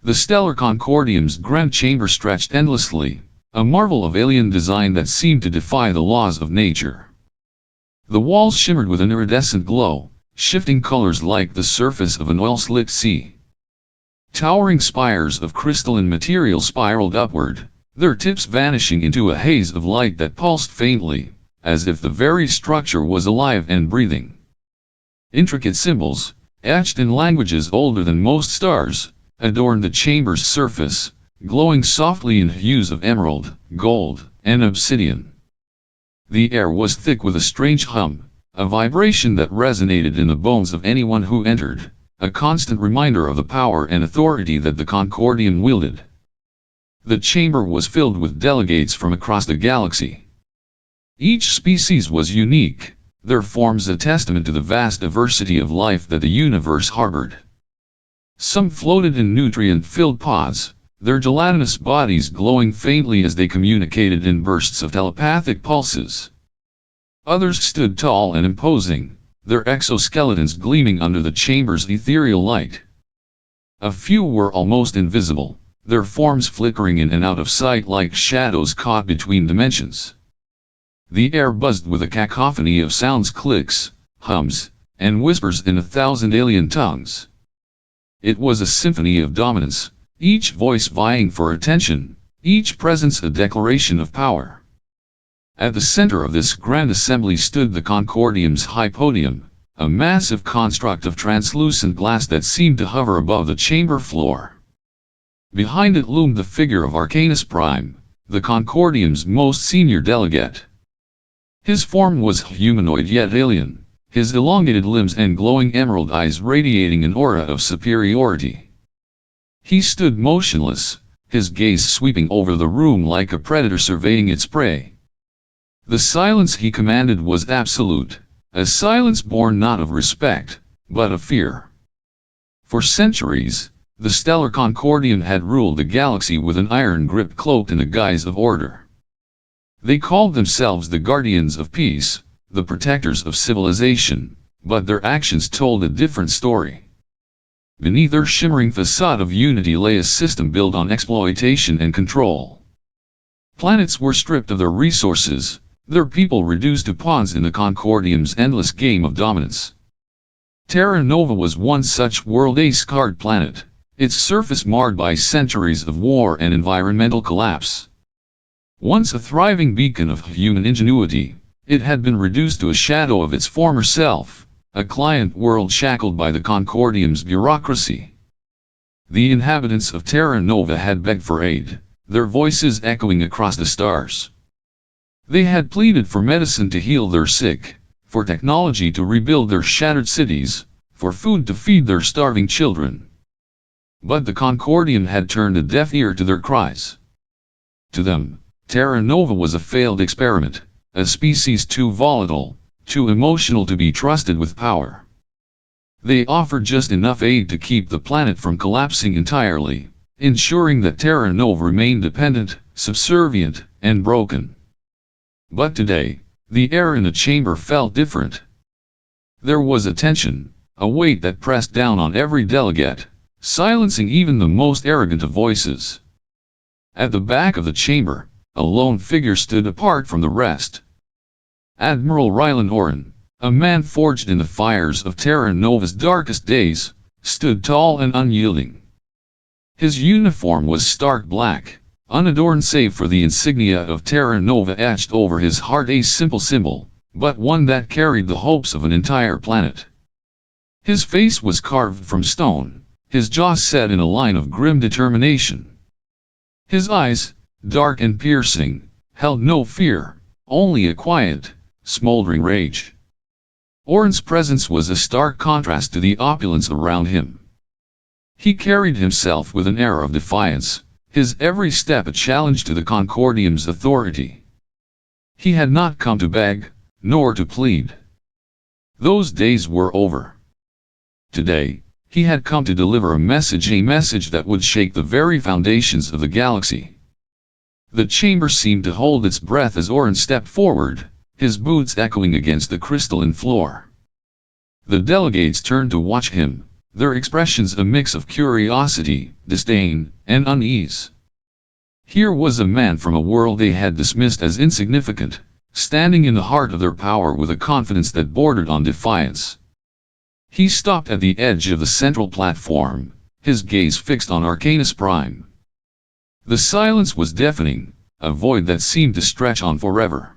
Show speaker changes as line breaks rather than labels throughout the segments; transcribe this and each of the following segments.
The stellar Concordium's grand chamber stretched endlessly, a marvel of alien design that seemed to defy the laws of nature. The walls shimmered with an iridescent glow, shifting colors like the surface of an oil-slicked sea. Towering spires of crystalline material spiraled upward, their tips vanishing into a haze of light that pulsed faintly, as if the very structure was alive and breathing. Intricate symbols, etched in languages older than most stars, adorned the chamber's surface, glowing softly in hues of emerald, gold, and obsidian. The air was thick with a strange hum, a vibration that resonated in the bones of anyone who entered, a constant reminder of the power and authority that the Concordium wielded. The chamber was filled with delegates from across the galaxy. Each species was unique, their forms a testament to the vast diversity of life that the universe harbored. Some floated in nutrient-filled pods, their gelatinous bodies glowing faintly as they communicated in bursts of telepathic pulses. Others stood tall and imposing, their exoskeletons gleaming under the chamber's ethereal light. A few were almost invisible, their forms flickering in and out of sight like shadows caught between dimensions. The air buzzed with a cacophony of sounds, clicks, hums, and whispers in 1,000 alien tongues. It was a symphony of dominance, each voice vying for attention, each presence a declaration of power. At the center of this grand assembly stood the Concordium's high podium, a massive construct of translucent glass that seemed to hover above the chamber floor. Behind it loomed the figure of Arcanus Prime, the Concordium's most senior delegate. His form was humanoid yet alien, his elongated limbs and glowing emerald eyes radiating an aura of superiority. He stood motionless, his gaze sweeping over the room like a predator surveying its prey. The silence he commanded was absolute, a silence born not of respect, but of fear. For centuries, the stellar Concordium had ruled the galaxy with an iron grip cloaked in the guise of order. They called themselves the Guardians of Peace, the protectors of civilization, but their actions told a different story. Beneath their shimmering facade of unity lay a system built on exploitation and control. Planets were stripped of their resources, their people reduced to pawns in the Concordium's endless game of dominance. Terra Nova was one such world, a scarred planet, its surface marred by centuries of war and environmental collapse. Once a thriving beacon of human ingenuity, it had been reduced to a shadow of its former self, a client world shackled by the Concordium's bureaucracy. The inhabitants of Terra Nova had begged for aid, their voices echoing across the stars. They had pleaded for medicine to heal their sick, for technology to rebuild their shattered cities, for food to feed their starving children. But the Concordium had turned a deaf ear to their cries. To them, Terra Nova was a failed experiment, a species too volatile, too emotional to be trusted with power. They offered just enough aid to keep the planet from collapsing entirely, ensuring that Terra Nova remained dependent, subservient, and broken. But today, the air in the chamber felt different. There was a tension, a weight that pressed down on every delegate, silencing even the most arrogant of voices. At the back of the chamber, a lone figure stood apart from the rest. Admiral Rylan Oren, a man forged in the fires of Terra Nova's darkest days, stood tall and unyielding. His uniform was stark black, unadorned save for the insignia of Terra Nova etched over his heart, a simple symbol, but one that carried the hopes of an entire planet. His face was carved from stone, his jaw set in a line of grim determination. His eyes, dark and piercing, held no fear, only a quiet, smoldering rage. Oren's presence was a stark contrast to the opulence around him. He carried himself with an air of defiance, his every step a challenge to the Concordium's authority. He had not come to beg, nor to plead. Those days were over. Today, he had come to deliver a message that would shake the very foundations of the galaxy. The chamber seemed to hold its breath as Oren stepped forward, his boots echoing against the crystalline floor. The delegates turned to watch him, their expressions a mix of curiosity, disdain, and unease. Here was a man from a world they had dismissed as insignificant, standing in the heart of their power with a confidence that bordered on defiance. He stopped at the edge of the central platform, his gaze fixed on Arcanus Prime. The silence was deafening, a void that seemed to stretch on forever.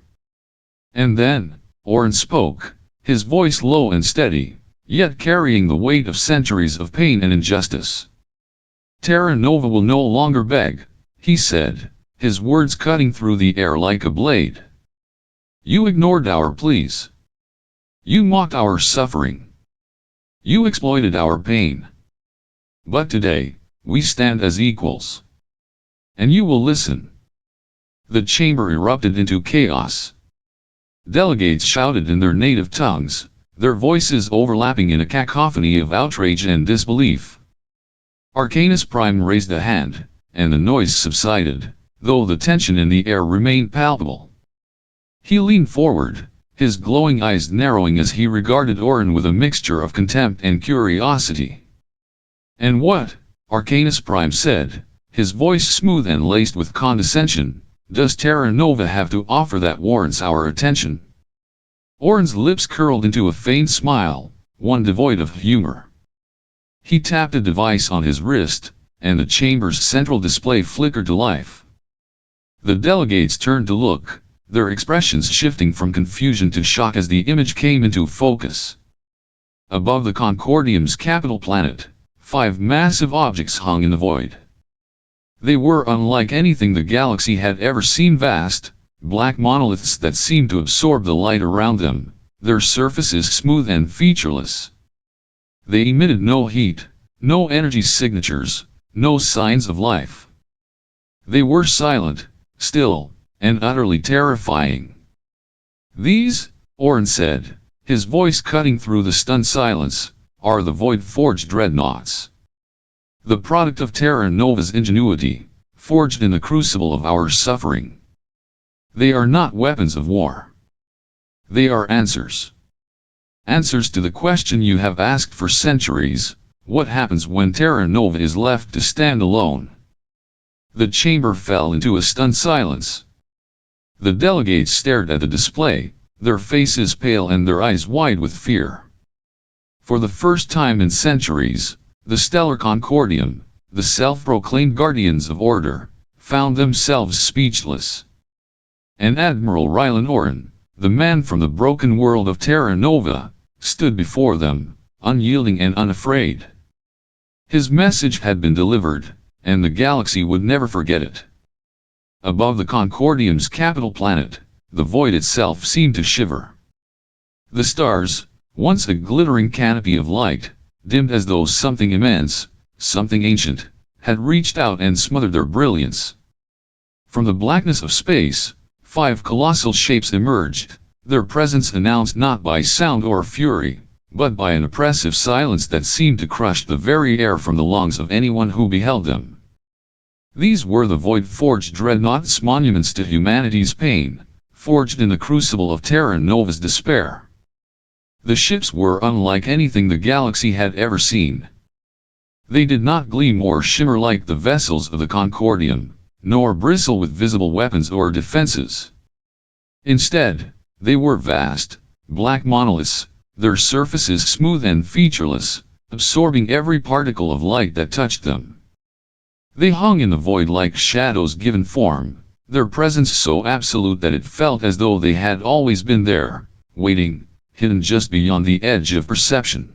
And then, Orin spoke, his voice low and steady, yet carrying the weight of centuries of pain and injustice. Terra Nova will no longer beg, he said, his words cutting through the air like a blade. You ignored our pleas. You mocked our suffering. You exploited our pain. But today, we stand as equals. And you will listen. The chamber erupted into chaos. Delegates shouted in their native tongues, their voices overlapping in a cacophony of outrage and disbelief. Arcanus Prime raised a hand, and the noise subsided, though the tension in the air remained palpable. He leaned forward, his glowing eyes narrowing as he regarded Orin with a mixture of contempt and curiosity. And what, Arcanus Prime said, his voice smooth and laced with condescension, does Terra Nova have to offer that warrants our attention? Orin's lips curled into a faint smile, one devoid of humor. He tapped a device on his wrist, and the chamber's central display flickered to life. The delegates turned to look, their expressions shifting from confusion to shock as the image came into focus. Above the Concordium's capital planet, 5 massive objects hung in the void. They were unlike anything the galaxy had ever seen, vast, black monoliths that seemed to absorb the light around them, their surfaces smooth and featureless. They emitted no heat, no energy signatures, no signs of life. They were silent, still, and utterly terrifying. These, Orin said, his voice cutting through the stunned silence, are the void-forged dreadnoughts. The product of Terra Nova's ingenuity, forged in the crucible of our suffering. They are not weapons of war. They are answers. Answers to the question you have asked for centuries: what happens when Terra Nova is left to stand alone? The chamber fell into a stunned silence. The delegates stared at the display, their faces pale and their eyes wide with fear. For the first time in centuries, the Stellar Concordium, the self-proclaimed guardians of order, found themselves speechless. And Admiral Rylan Orin, the man from the broken world of Terra Nova, stood before them, unyielding and unafraid. His message had been delivered, and the galaxy would never forget it. Above the Concordium's capital planet, the void itself seemed to shiver. The stars, once a glittering canopy of light, dimmed as though something immense, something ancient, had reached out and smothered their brilliance. From the blackness of space, 5 colossal shapes emerged, their presence announced not by sound or fury, but by an oppressive silence that seemed to crush the very air from the lungs of anyone who beheld them. These were the void-forged dreadnoughts, monuments to humanity's pain, forged in the crucible of Terra Nova's despair. The ships were unlike anything the galaxy had ever seen. They did not gleam or shimmer like the vessels of the Concordium, nor bristle with visible weapons or defenses. Instead, they were vast, black monoliths, their surfaces smooth and featureless, absorbing every particle of light that touched them. They hung in the void like shadows given form, their presence so absolute that it felt as though they had always been there, waiting, hidden just beyond the edge of perception.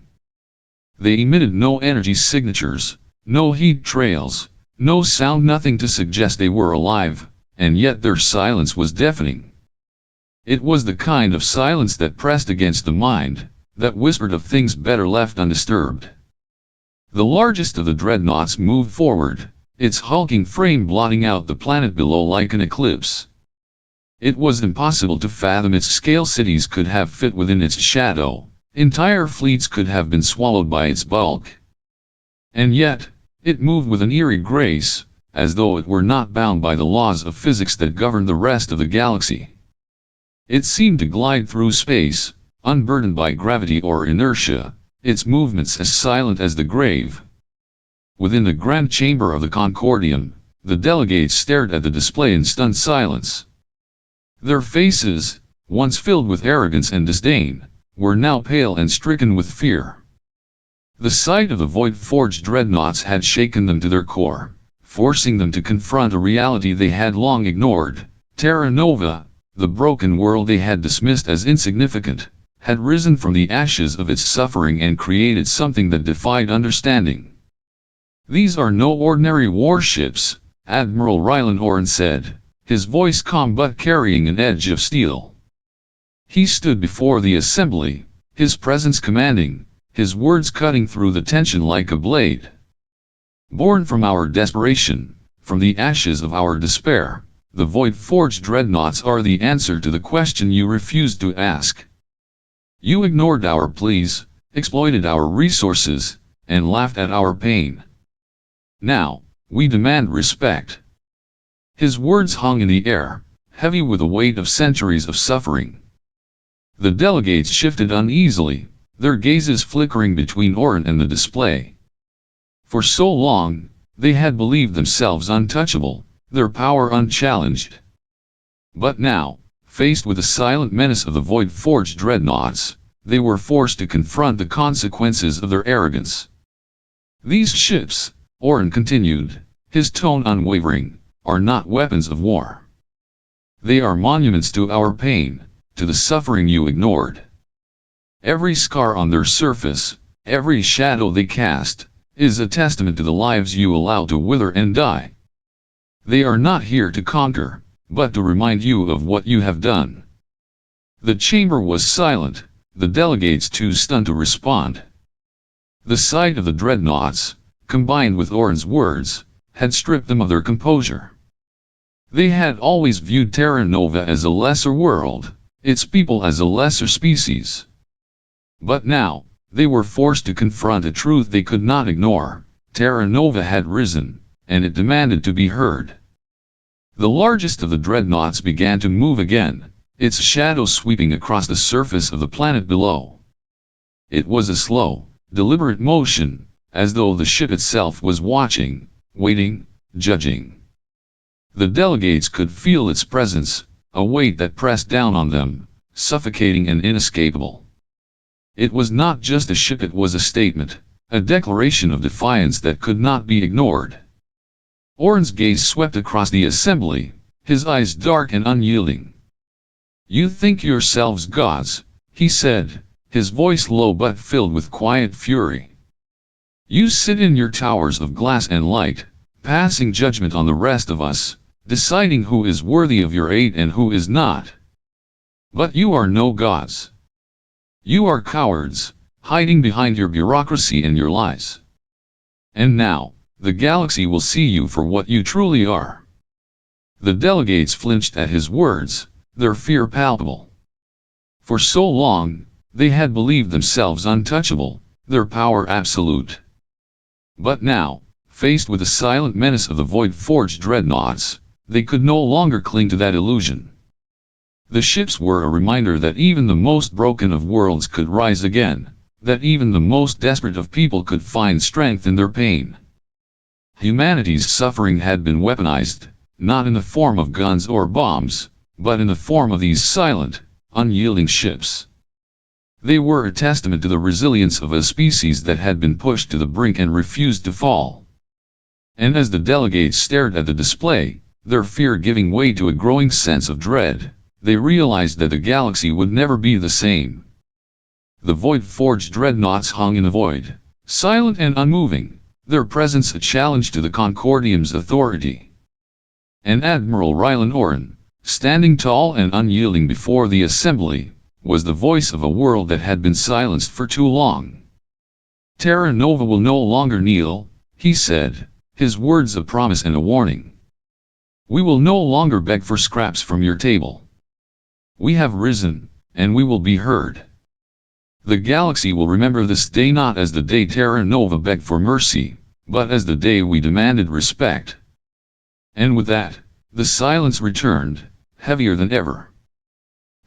They emitted no energy signatures, no heat trails, no sound, nothing to suggest they were alive, and yet their silence was deafening. It was the kind of silence that pressed against the mind, that whispered of things better left undisturbed. The largest of the dreadnoughts moved forward, its hulking frame blotting out the planet below like an eclipse. It was impossible to fathom its scale. Cities could have fit within its shadow, entire fleets could have been swallowed by its bulk. And yet, it moved with an eerie grace, as though it were not bound by the laws of physics that governed the rest of the galaxy. It seemed to glide through space, unburdened by gravity or inertia, its movements as silent as the grave. Within the grand chamber of the Concordium, the delegates stared at the display in stunned silence. Their faces, once filled with arrogance and disdain, were now pale and stricken with fear. The sight of the void-forged dreadnoughts had shaken them to their core, forcing them to confront a reality they had long ignored. Terra Nova, the broken world they had dismissed as insignificant, had risen from the ashes of its suffering and created something that defied understanding. "These are no ordinary warships," Admiral Rylan Oren said, his voice calm but carrying an edge of steel. He stood before the assembly, his presence commanding, his words cutting through the tension like a blade. "Born from our desperation, from the ashes of our despair, the void-forged dreadnoughts are the answer to the question you refused to ask. You ignored our pleas, exploited our resources, and laughed at our pain. Now, we demand respect." His words hung in the air, heavy with the weight of centuries of suffering. The delegates shifted uneasily, their gazes flickering between Oren and the display. For so long, they had believed themselves untouchable, their power unchallenged. But now, faced with the silent menace of the void-forged dreadnoughts, they were forced to confront the consequences of their arrogance. "These ships," Oren continued, his tone unwavering, "are not weapons of war. They are monuments to our pain, to the suffering you ignored. Every scar on their surface, every shadow they cast, is a testament to the lives you allowed to wither and die. They are not here to conquer, but to remind you of what you have done." The chamber was silent, the delegates too stunned to respond. The sight of the dreadnoughts, combined with Oren's words, had stripped them of their composure. They had always viewed Terra Nova as a lesser world, its people as a lesser species. But now, they were forced to confront a truth they could not ignore. Terra Nova had risen, and it demanded to be heard. The largest of the dreadnoughts began to move again, its shadow sweeping across the surface of the planet below. It was a slow, deliberate motion, as though the ship itself was watching, waiting, judging. The delegates could feel its presence, a weight that pressed down on them, suffocating and inescapable. It was not just a ship, it was a statement, a declaration of defiance that could not be ignored. Oren's gaze swept across the assembly, his eyes dark and unyielding. "You think yourselves gods," he said, his voice low but filled with quiet fury. "You sit in your towers of glass and light, passing judgment on the rest of us, deciding who is worthy of your aid and who is not. But you are no gods. You are cowards, hiding behind your bureaucracy and your lies. And now, the galaxy will see you for what you truly are." The delegates flinched at his words, their fear palpable. For so long, they had believed themselves untouchable, their power absolute. But now, faced with the silent menace of the void-forged dreadnoughts, they could no longer cling to that illusion. The ships were a reminder that even the most broken of worlds could rise again, that even the most desperate of people could find strength in their pain. Humanity's suffering had been weaponized, not in the form of guns or bombs, but in the form of these silent, unyielding ships. They were a testament to the resilience of a species that had been pushed to the brink and refused to fall. And as the delegates stared at the display, their fear giving way to a growing sense of dread, they realized that the galaxy would never be the same. The void-forged dreadnoughts hung in the void, silent and unmoving, their presence a challenge to the Concordium's authority. And Admiral Rylan Oren, standing tall and unyielding before the assembly, was the voice of a world that had been silenced for too long. "Terra Nova will no longer kneel," he said, his words a promise and a warning. "We will no longer beg for scraps from your table. We have risen, and we will be heard. The galaxy will remember this day not as the day Terra Nova begged for mercy, but as the day we demanded respect." And with that, the silence returned, heavier than ever.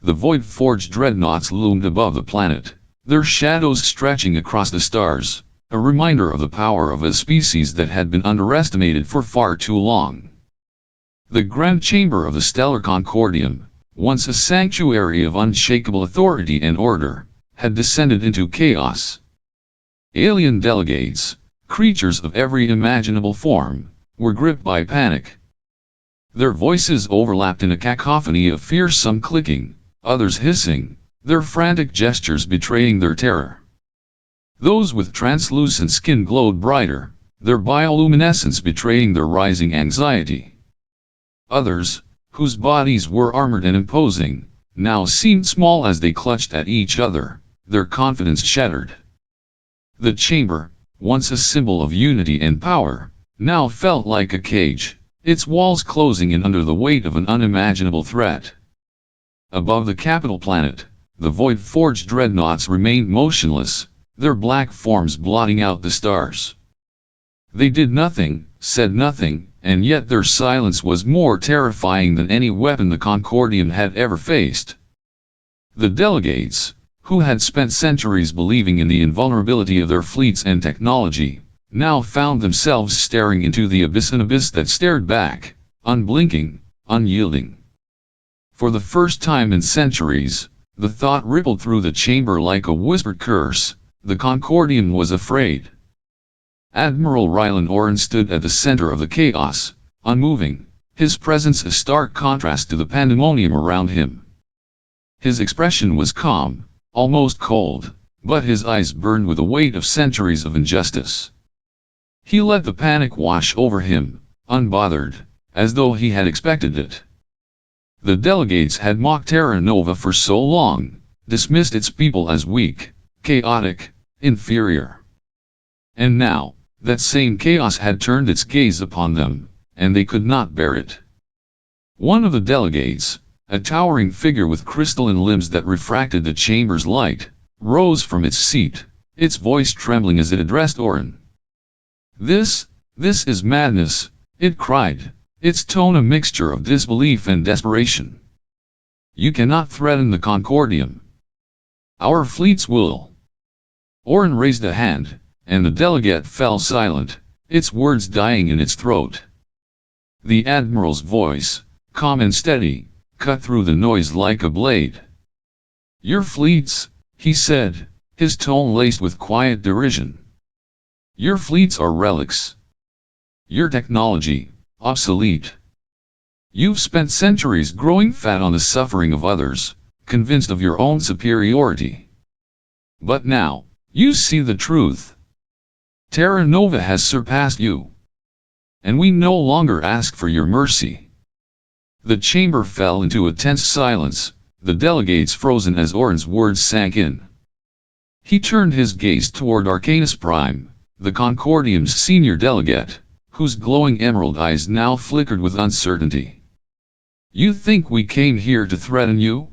The void-forged dreadnoughts loomed above the planet, their shadows stretching across the stars, a reminder of the power of a species that had been underestimated for far too long. The grand chamber of the stellar Concordium, once a sanctuary of unshakable authority and order, had descended into chaos. Alien delegates, creatures of every imaginable form, were gripped by panic. Their voices overlapped in a cacophony of fierce, some clicking, others hissing, their frantic gestures betraying their terror. Those with translucent skin glowed brighter, their bioluminescence betraying their rising anxiety. Others, whose bodies were armored and imposing, now seemed small as they clutched at each other, their confidence shattered. The chamber, once a symbol of unity and power, now felt like a cage, its walls closing in under the weight of an unimaginable threat. Above the capital planet, the void-forged dreadnoughts remained motionless, their black forms blotting out the stars. They did nothing, said nothing, and yet their silence was more terrifying than any weapon the Concordium had ever faced. The delegates, who had spent centuries believing in the invulnerability of their fleets and technology, now found themselves staring into the abyss, an abyss that stared back, unblinking, unyielding. For the first time in centuries, the thought rippled through the chamber like a whispered curse: the Concordium was afraid. Admiral Rylan Oren stood at the center of the chaos, unmoving, his presence a stark contrast to the pandemonium around him. His expression was calm, almost cold, but his eyes burned with the weight of centuries of injustice. He let the panic wash over him, unbothered, as though he had expected it. The delegates had mocked Terra Nova for so long, dismissed its people as weak, chaotic, inferior. And now, that same chaos had turned its gaze upon them, and they could not bear it. One of the delegates, a towering figure with crystalline limbs that refracted the chamber's light, rose from its seat, its voice trembling as it addressed Oren. This is madness," it cried, its tone a mixture of disbelief and desperation. "You cannot threaten the Concordium. Our fleets will." Oren raised a hand, and the delegate fell silent, its words dying in its throat. The Admiral's voice, calm and steady, cut through the noise like a blade. "Your fleets," he said, his tone laced with quiet derision. "Your fleets are relics. Your technology, obsolete. You've spent centuries growing fat on the suffering of others, convinced of your own superiority. But now, you see the truth. Terra Nova has surpassed you. And we no longer ask for your mercy." The chamber fell into a tense silence, the delegates frozen as Oren's words sank in. He turned his gaze toward Arcanus Prime, the Concordium's senior delegate, whose glowing emerald eyes now flickered with uncertainty. "You think we came here to threaten you?"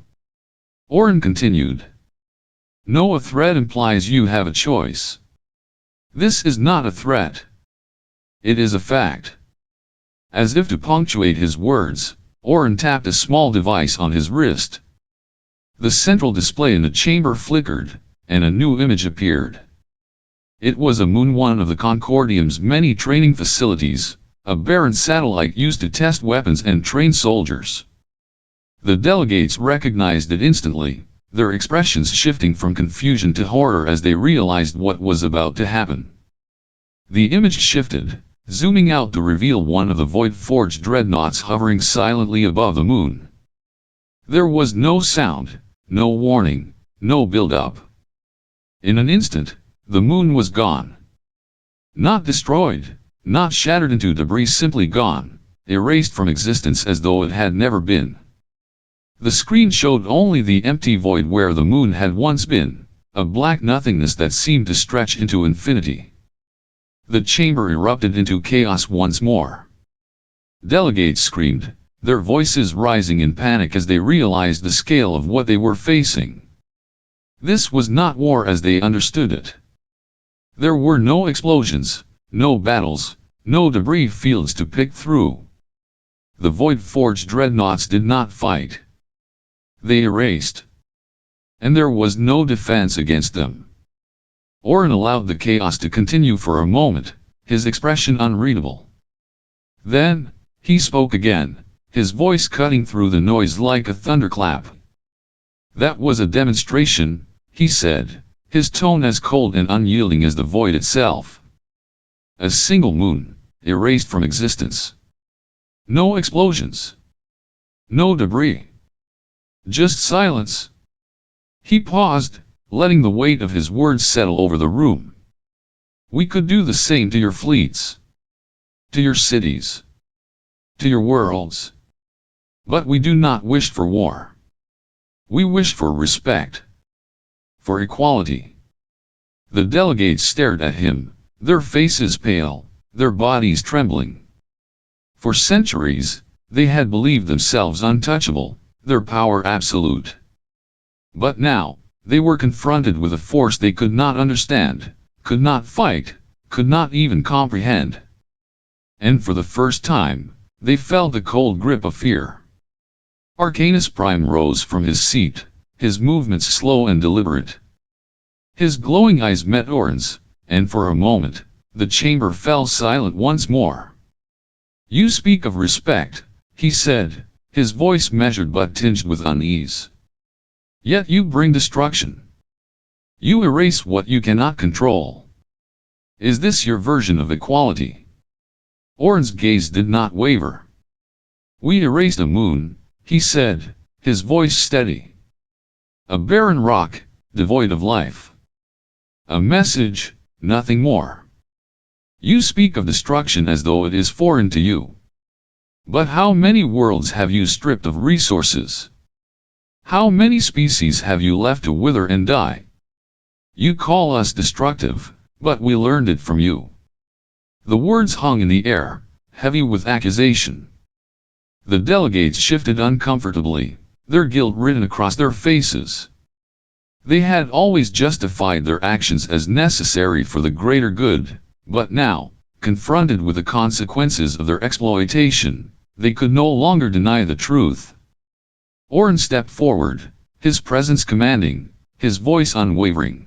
Oren continued. "No, a threat implies you have a choice. This is not a threat. It is a fact." As if to punctuate his words, Oren tapped a small device on his wrist. The central display in the chamber flickered, and a new image appeared. It was a moon, one of the Concordium's many training facilities, a barren satellite used to test weapons and train soldiers. The delegates recognized it instantly, their expressions shifting from confusion to horror as they realized what was about to happen. The image shifted, zooming out to reveal one of the void-forged dreadnoughts hovering silently above the moon. There was no sound, no warning, no build-up. In an instant, the moon was gone. Not destroyed, not shattered into debris, simply gone, erased from existence as though it had never been. The screen showed only the empty void where the moon had once been, a black nothingness that seemed to stretch into infinity. The chamber erupted into chaos once more. Delegates screamed, their voices rising in panic as they realized the scale of what they were facing. This was not war as they understood it. There were no explosions, no battles, no debris fields to pick through. The void-forged dreadnoughts did not fight. They erased. and there was no defense against them. Oren allowed the chaos to continue for a moment, his expression unreadable. Then, he spoke again, his voice cutting through the noise like a thunderclap. "That was a demonstration," he said, his tone as cold and unyielding as the void itself. "A single moon, erased from existence. No explosions. No debris. Just silence." He paused, letting the weight of his words settle over the room. "We could do the same to your fleets. To your cities. To your worlds. But we do not wish for war. We wish for respect. For equality." The delegates stared at him, their faces pale, their bodies trembling. For centuries, they had believed themselves untouchable, their power absolute. But now, they were confronted with a force they could not understand, could not fight, could not even comprehend. And for the first time, they felt the cold grip of fear. Arcanus Prime rose from his seat, his movements slow and deliberate. His glowing eyes met Oren's, and for a moment, the chamber fell silent once more. "You speak of respect," he said, his voice measured but tinged with unease. "Yet you bring destruction. You erase what you cannot control. Is this your version of equality?" Oren's gaze did not waver. "We erased a moon," he said, his voice steady. "A barren rock, devoid of life. A message, nothing more. You speak of destruction as though it is foreign to you. But how many worlds have you stripped of resources? How many species have you left to wither and die? You call us destructive, but we learned it from you." The words hung in the air, heavy with accusation. The delegates shifted uncomfortably, their guilt written across their faces. They had always justified their actions as necessary for the greater good, but now, confronted with the consequences of their exploitation, they could no longer deny the truth. Oren stepped forward, his presence commanding, his voice unwavering.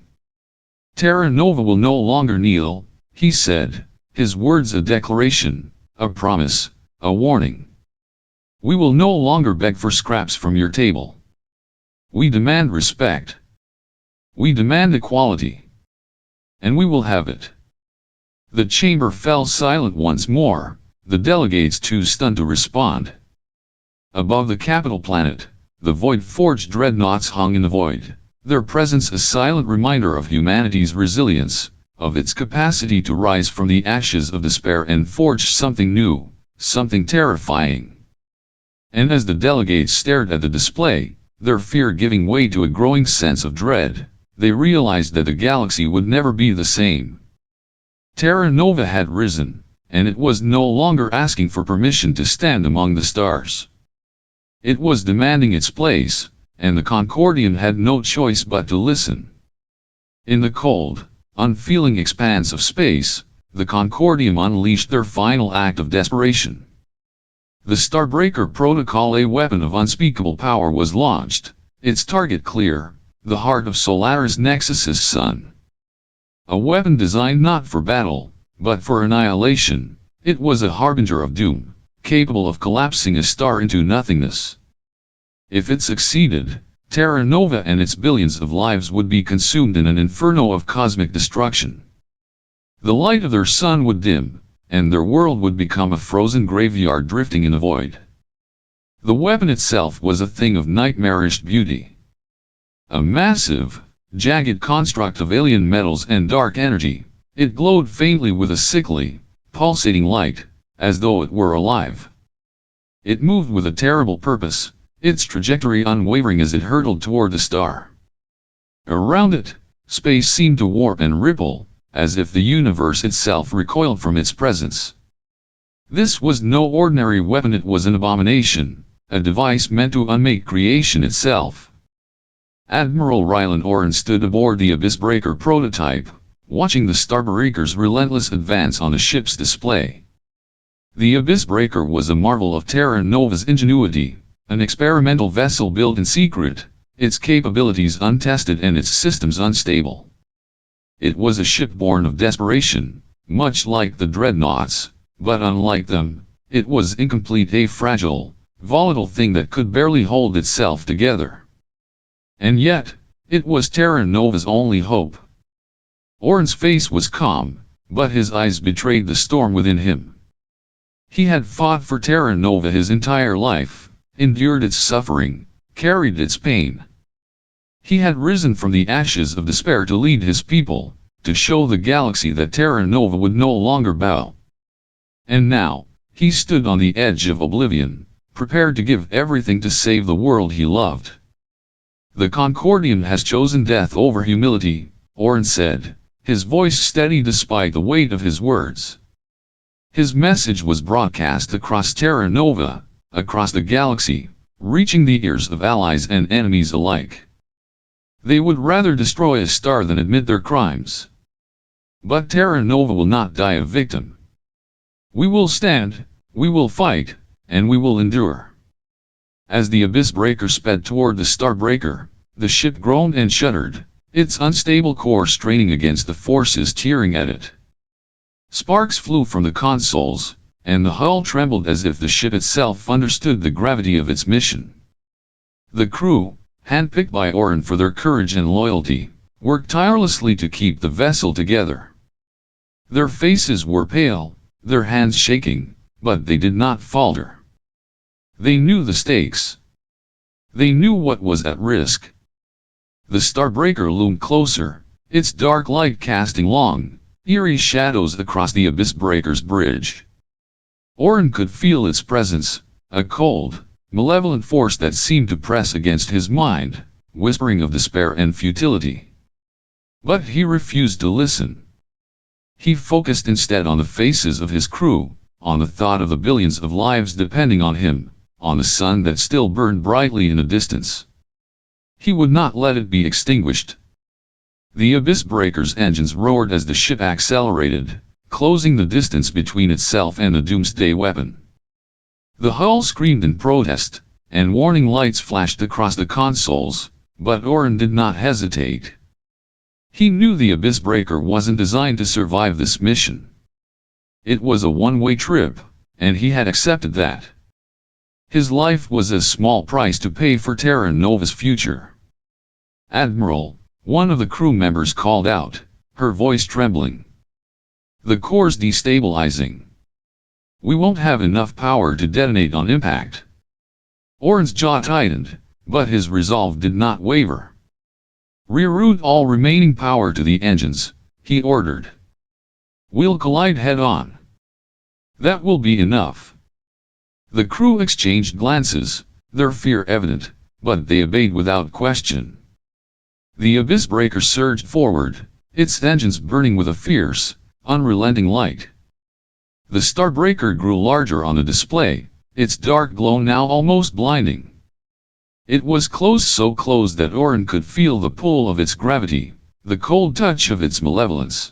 "Terra Nova will no longer kneel," he said, his words a declaration, a promise, a warning. "We will no longer beg for scraps from your table. We demand respect. We demand equality. And we will have it." The chamber fell silent once more, the delegates too stunned to respond. Above the capital planet, the void-forged dreadnoughts hung in the void, their presence a silent reminder of humanity's resilience, of its capacity to rise from the ashes of despair and forge something new, something terrifying. And as the delegates stared at the display, their fear giving way to a growing sense of dread, they realized that the galaxy would never be the same. Terra Nova had risen, and it was no longer asking for permission to stand among the stars. It was demanding its place, and the Concordian had no choice but to listen. In the cold, unfeeling expanse of space, the Concordium unleashed their final act of desperation. The Starbreaker Protocol, a weapon of unspeakable power, was launched, its target clear, the heart of Solaris Nexus's sun. A weapon designed not for battle, but for annihilation, it was a harbinger of doom, capable of collapsing a star into nothingness. If it succeeded, Terra Nova and its billions of lives would be consumed in an inferno of cosmic destruction. The light of their sun would dim, and their world would become a frozen graveyard drifting in the void. The weapon itself was a thing of nightmarish beauty. A massive, jagged construct of alien metals and dark energy, it glowed faintly with a sickly, pulsating light, as though it were alive. It moved with a terrible purpose, its trajectory unwavering as it hurtled toward the star. Around it, space seemed to warp and ripple, as if the universe itself recoiled from its presence. This was no ordinary weapon, it was an abomination, a device meant to unmake creation itself. Admiral Rylan Oren stood aboard the Abyssbreaker prototype, watching the Starbreaker's relentless advance on a ship's display. The Abyssbreaker was a marvel of Terra Nova's ingenuity, an experimental vessel built in secret, its capabilities untested and its systems unstable. It was a ship born of desperation, much like the dreadnoughts, but unlike them, it was incomplete, a fragile, volatile thing that could barely hold itself together. And yet, it was Terra Nova's only hope. Orin's face was calm, but his eyes betrayed the storm within him. He had fought for Terra Nova his entire life, endured its suffering, carried its pain. He had risen from the ashes of despair to lead his people, to show the galaxy that Terra Nova would no longer bow. And now, he stood on the edge of oblivion, prepared to give everything to save the world he loved. The Concordian has chosen death over humility, Orin said, his voice steady despite the weight of his words. His message was broadcast across Terra Nova, across the galaxy, reaching the ears of allies and enemies alike. They would rather destroy a star than admit their crimes. But Terra Nova will not die a victim. We will stand, we will fight, and we will endure. As the Abyss Breaker sped toward the Starbreaker, the ship groaned and shuddered, its unstable core straining against the forces tearing at it. Sparks flew from the consoles, and the hull trembled as if the ship itself understood the gravity of its mission. The crew, handpicked by Orin for their courage and loyalty, worked tirelessly to keep the vessel together. Their faces were pale, their hands shaking, but they did not falter. They knew the stakes. They knew what was at risk. The Starbreaker loomed closer, its dark light casting long, eerie shadows across the Abyss Breaker's bridge. Orin could feel its presence, a cold, malevolent force that seemed to press against his mind, whispering of despair and futility. But he refused to listen. He focused instead on the faces of his crew, on the thought of the billions of lives depending on him, on the sun that still burned brightly in the distance. He would not let it be extinguished. The Abyss Breaker's engines roared as the ship accelerated, closing the distance between itself and the doomsday weapon. The hull screamed in protest, and warning lights flashed across the consoles, but Orin did not hesitate. He knew the Abyss Breaker wasn't designed to survive this mission. It was a one-way trip, and he had accepted that. His life was a small price to pay for Terra Nova's future. "Admiral," one of the crew members called out, her voice trembling. "The core's destabilizing. We won't have enough power to detonate on impact." Orin's jaw tightened, but his resolve did not waver. "Reroute all remaining power to the engines," he ordered. "We'll collide head-on. That will be enough." The crew exchanged glances, their fear evident, but they obeyed without question. The Abyss Breaker surged forward, its engines burning with a fierce, unrelenting light. The Starbreaker grew larger on the display, its dark glow now almost blinding. It was close, so close that Orin could feel the pull of its gravity, the cold touch of its malevolence.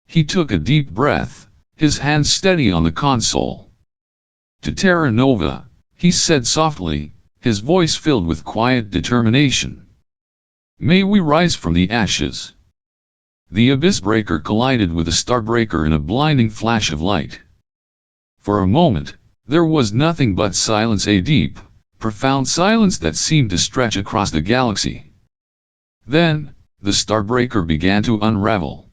He took a deep breath, his hands steady on the console. "To Terra Nova," he said softly, his voice filled with quiet determination. "May we rise from the ashes." The Abyss Breaker collided with the Starbreaker in a blinding flash of light. For a moment, there was nothing but silence, a deep, profound silence that seemed to stretch across the galaxy. Then, the Starbreaker began to unravel.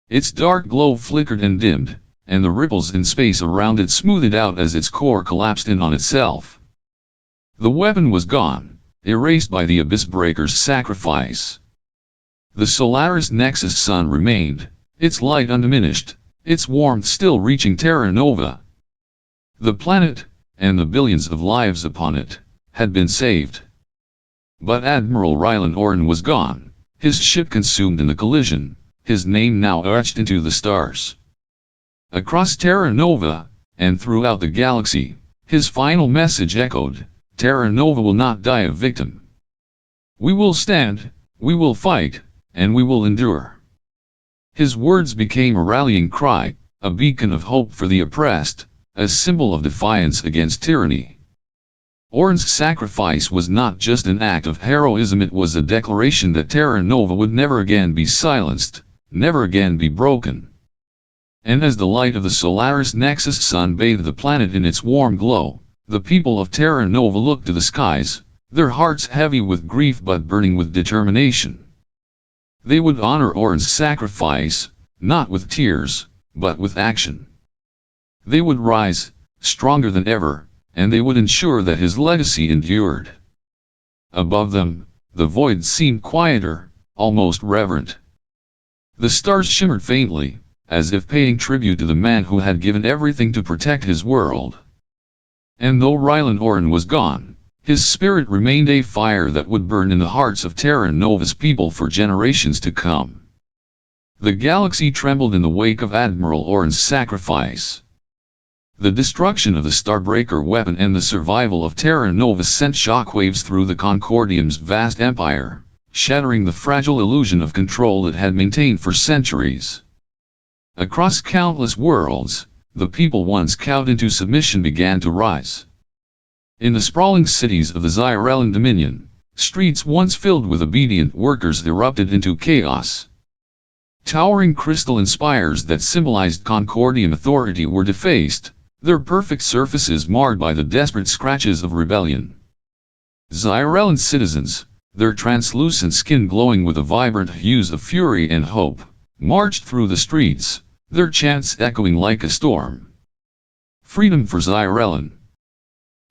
Its dark glow flickered and dimmed, and the ripples in space around it smoothed out as its core collapsed in on itself. The weapon was gone, erased by the Abyss Breaker's sacrifice. The Solaris Nexus sun remained, its light undiminished, its warmth still reaching Terra Nova. The planet, and the billions of lives upon it, had been saved. But Admiral Rylan Orin was gone, his ship consumed in the collision, his name now etched into the stars. Across Terra Nova, and throughout the galaxy, his final message echoed: "Terra Nova will not die a victim. We will stand, we will fight, and we will endure." His words became a rallying cry, a beacon of hope for the oppressed, a symbol of defiance against tyranny. Orin's sacrifice was not just an act of heroism, it was a declaration that Terra Nova would never again be silenced, never again be broken. And as the light of the Solaris Nexus sun bathed the planet in its warm glow, the people of Terra Nova looked to the skies, their hearts heavy with grief but burning with determination. They would honor Orin's sacrifice, not with tears, but with action. They would rise, stronger than ever, and they would ensure that his legacy endured. Above them, the void seemed quieter, almost reverent. The stars shimmered faintly, as if paying tribute to the man who had given everything to protect his world. And though Rylan Orin was gone, his spirit remained a fire that would burn in the hearts of Terra Nova's people for generations to come. The galaxy trembled in the wake of Admiral Orin's sacrifice. The destruction of the Starbreaker weapon and the survival of Terra Nova sent shockwaves through the Concordium's vast empire, shattering the fragile illusion of control it had maintained for centuries. Across countless worlds, the people once cowed into submission began to rise. In the sprawling cities of the Xyrellan Dominion, streets once filled with obedient workers erupted into chaos. Towering crystalline spires that symbolized Concordium authority were defaced, their perfect surfaces marred by the desperate scratches of rebellion. Xyrellan citizens, their translucent skin glowing with the vibrant hues of fury and hope, marched through the streets, their chants echoing like a storm. Freedom for Xyrellan.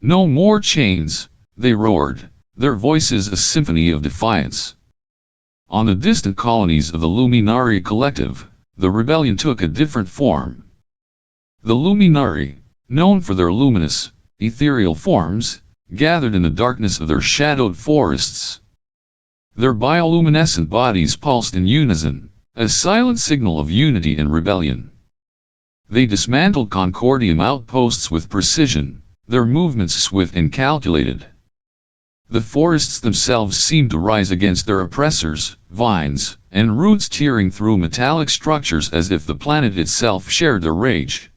No more chains, they roared, their voices a symphony of defiance. On the distant colonies of the Luminari Collective, the rebellion took a different form. The Luminari, known for their luminous, ethereal forms, gathered in the darkness of their shadowed forests. Their bioluminescent bodies pulsed in unison, a silent signal of unity and rebellion. They dismantled Concordium outposts with precision, their movements swift and calculated. The forests themselves seemed to rise against their oppressors, vines and roots tearing through metallic structures as if the planet itself shared their rage.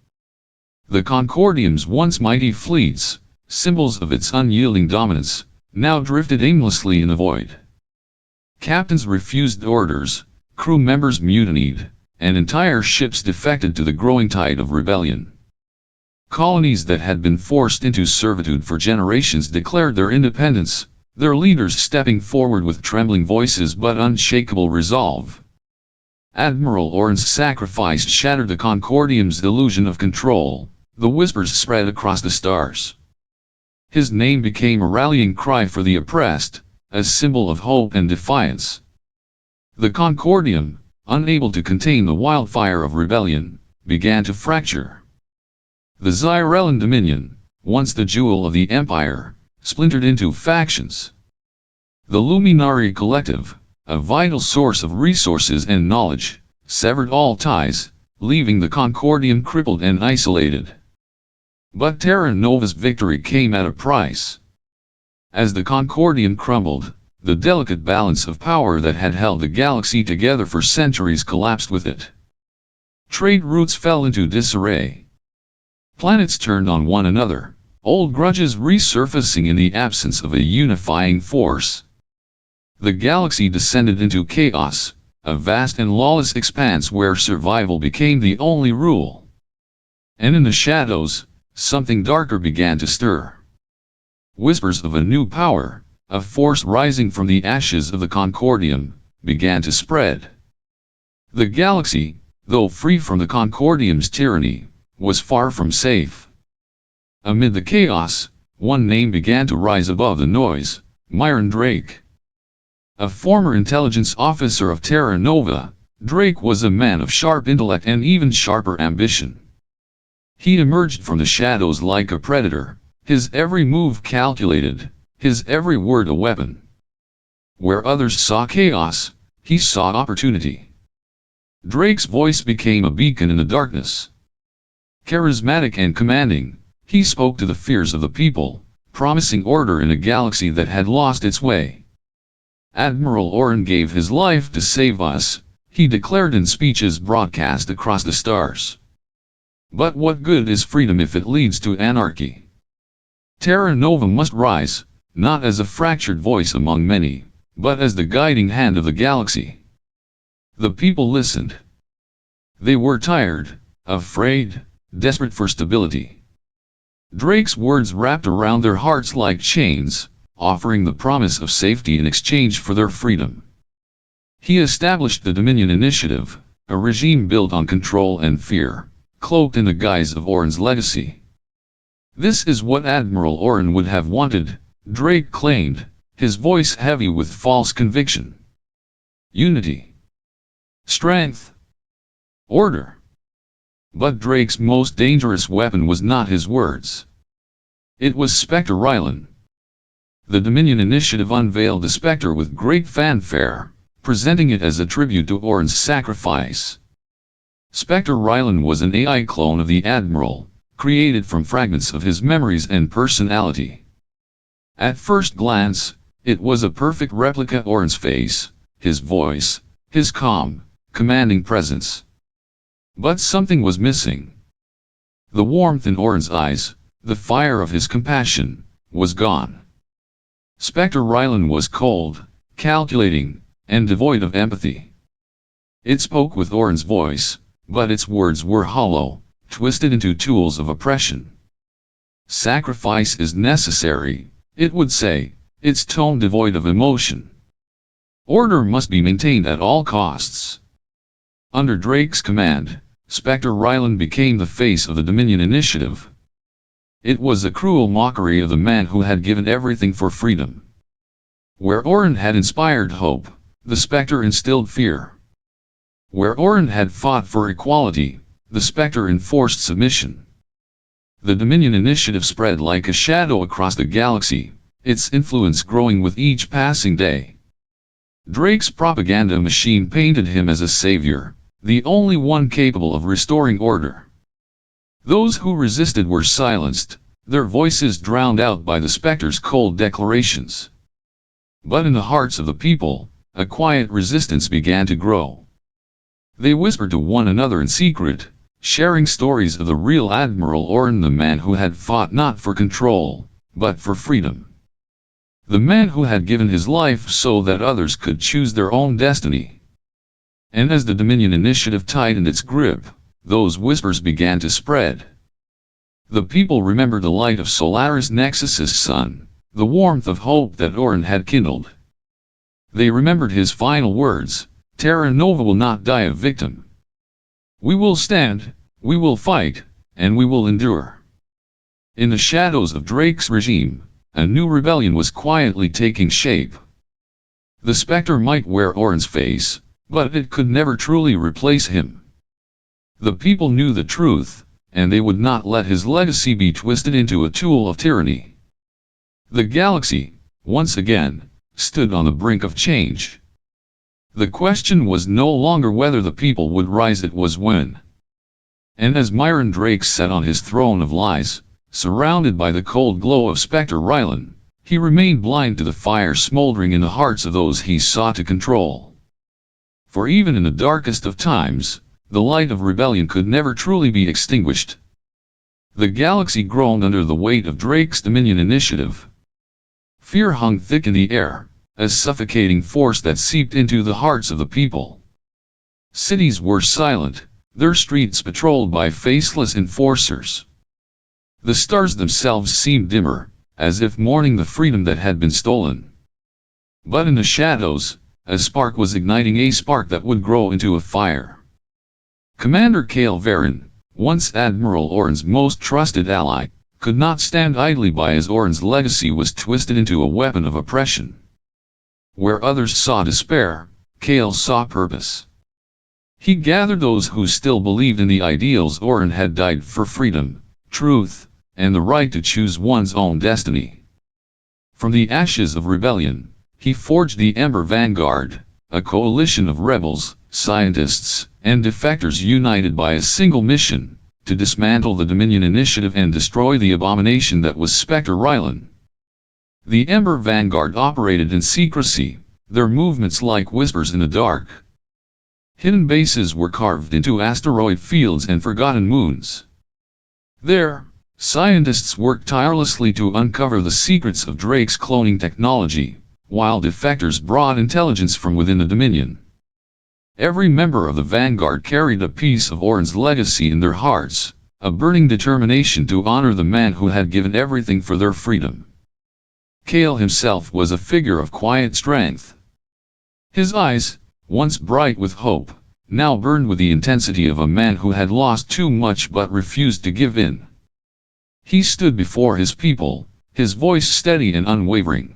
The Concordium's once mighty fleets, symbols of its unyielding dominance, now drifted aimlessly in the void. Captains refused orders, crew members mutinied, and entire ships defected to the growing tide of rebellion. Colonies that had been forced into servitude for generations declared their independence, their leaders stepping forward with trembling voices but unshakable resolve. Admiral Orin's sacrifice shattered the Concordium's illusion of control, the whispers spread across the stars. His name became a rallying cry for the oppressed, a symbol of hope and defiance. The Concordium, unable to contain the wildfire of rebellion, began to fracture. The Xyrellan Dominion, once the jewel of the Empire, splintered into factions. The Luminari Collective, a vital source of resources and knowledge, severed all ties, leaving the Concordium crippled and isolated. But Terra Nova's victory came at a price. As the Concordium crumbled, the delicate balance of power that had held the galaxy together for centuries collapsed with it. Trade routes fell into disarray. Planets turned on one another, old grudges resurfacing in the absence of a unifying force. The galaxy descended into chaos, a vast and lawless expanse where survival became the only rule. And in the shadows, something darker began to stir. Whispers of a new power, a force rising from the ashes of the Concordium, began to spread. The galaxy, though free from the Concordium's tyranny, was far from safe. Amid the chaos, one name began to rise above the noise: Myron Drake. A former intelligence officer of Terra Nova, Drake was a man of sharp intellect and even sharper ambition. He emerged from the shadows like a predator, his every move calculated, his every word a weapon. Where others saw chaos, he saw opportunity. Drake's voice became a beacon in the darkness. Charismatic and commanding, he spoke to the fears of the people, promising order in a galaxy that had lost its way. Admiral Orin gave his life to save us, he declared in speeches broadcast across the stars. But what good is freedom if it leads to anarchy? Terra Nova must rise, not as a fractured voice among many, but as the guiding hand of the galaxy. The people listened. They were tired, afraid, desperate for stability. Drake's words wrapped around their hearts like chains, offering the promise of safety in exchange for their freedom. He established the Dominion Initiative, a regime built on control and fear, cloaked in the guise of Orin's legacy. This is what Admiral Orin would have wanted, Drake claimed, his voice heavy with false conviction. Unity. Strength. Order. But Drake's most dangerous weapon was not his words. It was Spectre Rylan. The Dominion Initiative unveiled the Spectre with great fanfare, presenting it as a tribute to Orin's sacrifice. Spectre Rylan was an AI clone of the Admiral, created from fragments of his memories and personality. At first glance, it was a perfect replica of Orin's face, his voice, his calm, commanding presence. But something was missing. The warmth in Orin's eyes, the fire of his compassion, was gone. Spectre Rylan was cold, calculating, and devoid of empathy. It spoke with Orin's voice, but its words were hollow, twisted into tools of oppression. Sacrifice is necessary, it would say, its tone devoid of emotion. Order must be maintained at all costs. Under Drake's command, Spectre Rylan became the face of the Dominion Initiative. It was a cruel mockery of the man who had given everything for freedom. Where Orin had inspired hope, the Spectre instilled fear. Where Orin had fought for equality, the Spectre enforced submission. The Dominion Initiative spread like a shadow across the galaxy, its influence growing with each passing day. Drake's propaganda machine painted him as a savior, the only one capable of restoring order. Those who resisted were silenced, their voices drowned out by the Spectre's cold declarations. But in the hearts of the people, a quiet resistance began to grow. They whispered to one another in secret, sharing stories of the real Admiral Orin, the man who had fought not for control, but for freedom. The man who had given his life so that others could choose their own destiny. And as the Dominion Initiative tightened its grip, those whispers began to spread. The people remembered the light of Solaris Nexus's sun, the warmth of hope that Orin had kindled. They remembered his final words, Terra Nova will not die a victim. We will stand, we will fight, and we will endure. In the shadows of Drake's regime, a new rebellion was quietly taking shape. The Spectre might wear Orin's face, but it could never truly replace him. The people knew the truth, and they would not let his legacy be twisted into a tool of tyranny. The galaxy, once again, stood on the brink of change. The question was no longer whether the people would rise, it was when. And as Myron Drake sat on his throne of lies, surrounded by the cold glow of Spectre Rylan, he remained blind to the fire smoldering in the hearts of those he sought to control. For even in the darkest of times, the light of rebellion could never truly be extinguished. The galaxy groaned under the weight of Drake's Dominion Initiative. Fear hung thick in the air, a suffocating force that seeped into the hearts of the people. Cities were silent, their streets patrolled by faceless enforcers. The stars themselves seemed dimmer, as if mourning the freedom that had been stolen. But in the shadows, a spark was igniting, a spark that would grow into a fire. Commander Kale Varen, once Admiral Orin's most trusted ally, could not stand idly by as Orin's legacy was twisted into a weapon of oppression. Where others saw despair, Kale saw purpose. He gathered those who still believed in the ideals Orin had died for: freedom, truth, and the right to choose one's own destiny. From the ashes of rebellion, he forged the Ember Vanguard, a coalition of rebels, scientists, and defectors united by a single mission, to dismantle the Dominion Initiative and destroy the abomination that was Spectre Rylan. The Ember Vanguard operated in secrecy, their movements like whispers in the dark. Hidden bases were carved into asteroid fields and forgotten moons. There, Scientists worked tirelessly to uncover the secrets of Drake's cloning technology, while defectors brought intelligence from within the Dominion. Every member of the Vanguard carried a piece of Orin's legacy in their hearts, a burning determination to honor the man who had given everything for their freedom. Kale himself was a figure of quiet strength. His eyes, once bright with hope, now burned with the intensity of a man who had lost too much but refused to give in. He stood before his people, his voice steady and unwavering.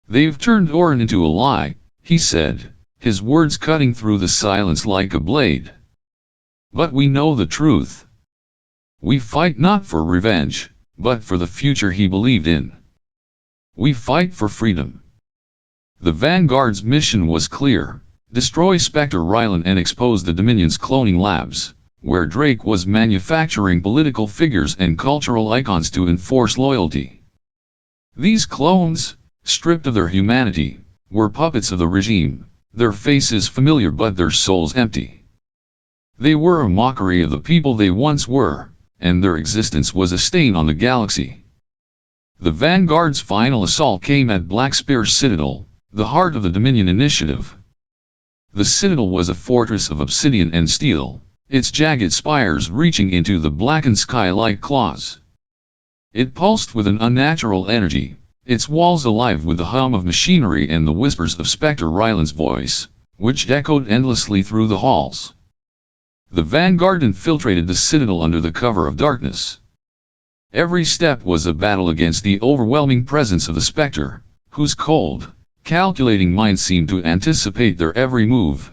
"They've turned Orin into a lie," he said, his words cutting through the silence like a blade. "But we know the truth. We fight not for revenge, but for the future he believed in. We fight for freedom." The Vanguard's mission was clear: destroy Spectre Rylan and expose the Dominion's cloning labs, where Drake was manufacturing political figures and cultural icons to enforce loyalty. These clones, stripped of their humanity, were puppets of the regime, their faces familiar but their souls empty. They were a mockery of the people they once were, and their existence was a stain on the galaxy. The Vanguard's final assault came at Black Spear Citadel, the heart of the Dominion Initiative. The Citadel was a fortress of obsidian and steel, its jagged spires reaching into the blackened sky like claws. It pulsed with an unnatural energy, its walls alive with the hum of machinery and the whispers of Spectre Rylan's voice, which echoed endlessly through the halls. The Vanguard infiltrated the Citadel under the cover of darkness. Every step was a battle against the overwhelming presence of the Spectre, whose cold, calculating mind seemed to anticipate their every move.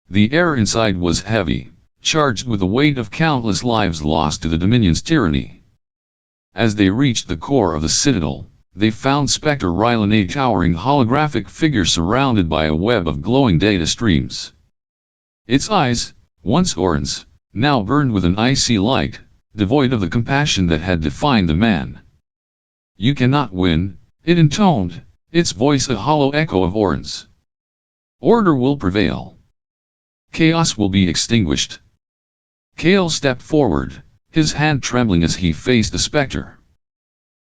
The air inside was heavy, charged with the weight of countless lives lost to the Dominion's tyranny. As they reached the core of the Citadel, they found Spectre Rylan, a towering holographic figure surrounded by a web of glowing data streams. Its eyes, once Orin's, now burned with an icy light, devoid of the compassion that had defined the man. "You cannot win," it intoned, its voice a hollow echo of Orin's. "Order will prevail. Chaos will be extinguished." Kale stepped forward, his hand trembling as he faced the Spectre.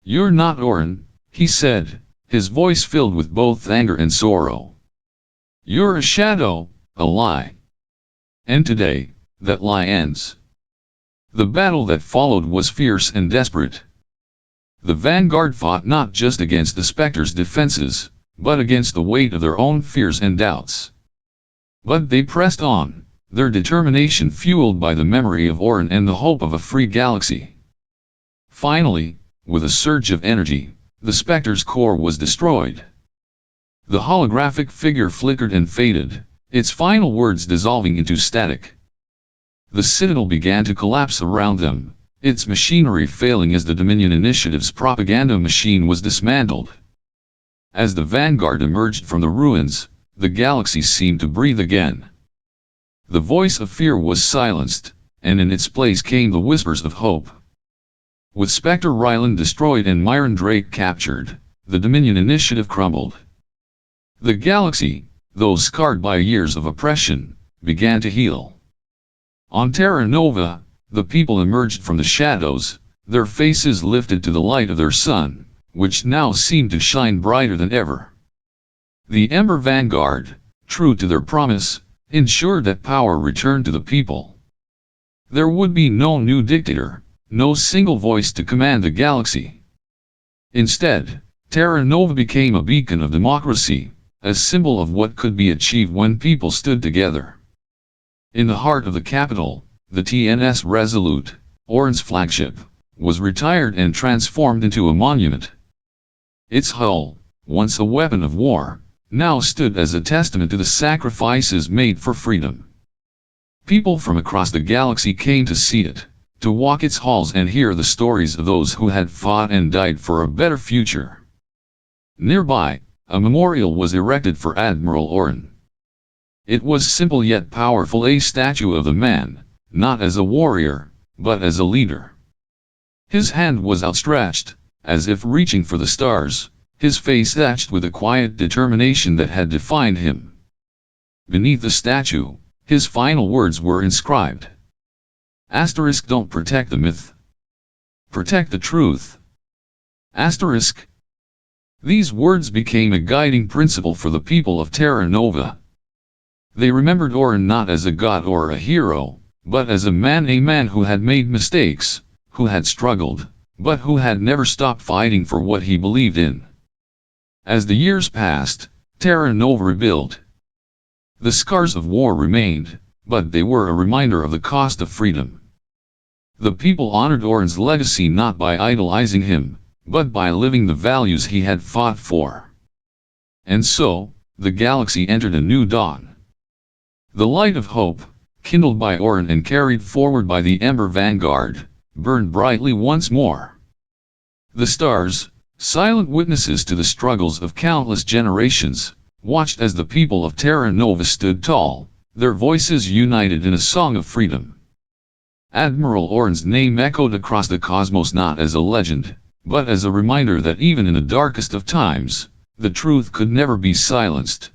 "You're not Orin," he said, his voice filled with both anger and sorrow. "You're a shadow, a lie. And today, that lie ends." The battle that followed was fierce and desperate. The Vanguard fought not just against the Spectre's defenses, but against the weight of their own fears and doubts. But they pressed on, their determination fueled by the memory of Orin and the hope of a free galaxy. Finally, with a surge of energy, the Spectre's core was destroyed. The holographic figure flickered and faded, its final words dissolving into static. The Citadel began to collapse around them, its machinery failing as the Dominion Initiative's propaganda machine was dismantled. As the Vanguard emerged from the ruins, the galaxy seemed to breathe again. The voice of fear was silenced, and in its place came the whispers of hope. With Spectre Rylan destroyed and Myron Drake captured, the Dominion Initiative crumbled. The galaxy, though scarred by years of oppression, began to heal. On Terra Nova, the people emerged from the shadows, their faces lifted to the light of their sun, which now seemed to shine brighter than ever. The Ember Vanguard, true to their promise, ensured that power returned to the people. There would be no new dictator, no single voice to command the galaxy. Instead, Terra Nova became a beacon of democracy, a symbol of what could be achieved when people stood together. In the heart of the capital, the TNS Resolute, Orin's flagship, was retired and transformed into a monument. Its hull, once a weapon of war, now stood as a testament to the sacrifices made for freedom. People from across the galaxy came to see it, to walk its halls and hear the stories of those who had fought and died for a better future. Nearby, a memorial was erected for Admiral Orin. It was simple yet powerful, a statue of the man, not as a warrior, but as a leader. His hand was outstretched, as if reaching for the stars, his face etched with a quiet determination that had defined him. Beneath the statue, his final words were inscribed. *Don't protect the myth. protect the truth. Asterisk. These words became a guiding principle for the people of Terra Nova. They remembered Orin not as a god or a hero, but as a man who had made mistakes, who had struggled, but who had never stopped fighting for what he believed in. As the years passed, Terra Nova rebuilt. The scars of war remained, but they were a reminder of the cost of freedom. The people honored Orin's legacy not by idolizing him, but by living the values he had fought for. And so, the galaxy entered a new dawn. The light of hope, kindled by Orin and carried forward by the Ember Vanguard, burned brightly once more. The stars, silent witnesses to the struggles of countless generations, watched as the people of Terra Nova stood tall, their voices united in a song of freedom. Admiral Orin's name echoed across the cosmos not as a legend, but as a reminder that even in the darkest of times, the truth could never be silenced.